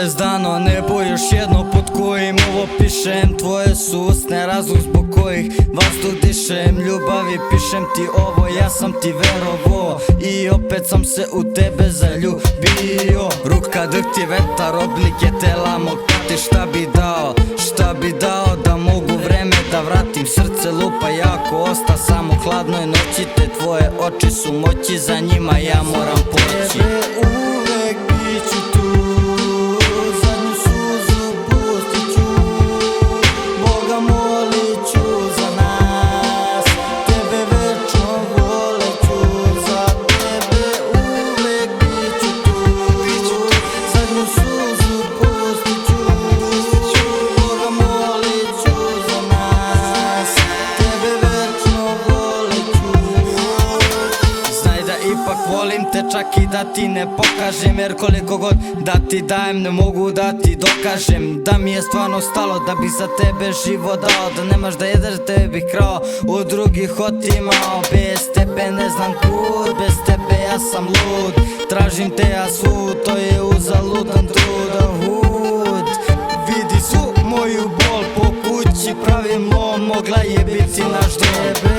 Pouzdano nebo još jedno pod kojim ovo pišem. Tvoje su usne razlog zbog kojih vazduh dišem. Ljubavi pišem ti ovo, ja sam ti verovo i opet sam se u tebe zaljubio. Ruka drhti vetar, oblike tela mog prati. Šta bi dao da mogu vreme da vratim. Srce lupa jako, osta samo hladnoj noći. Te tvoje oči su moći, za njima ja moram poći. Tebe uvek biću tu, zadnju suzu pustit ću, Boga molit ću za nas, tebe večno volit ću. Za tebe uvek biću tu, zadnju suzu pustit ću, Boga molit ću za nas, tebe večno volit ću. Znaj da ipak volim te, čak i da ti ne pokažem, jer koliko god da ti dajem ne mogu da ti dokažem da mi je stvarno stalo, da bi za tebe život dao. Da nemaš da jedeš, tebe bih krao, u drugih otimao. Bez tebe ne znam kud, bez tebe ja sam lud. Tražim te ja svud, to je uzaludan trud. Vidi svu moju bol po kući, pravim lom, mogla je biti naš dom.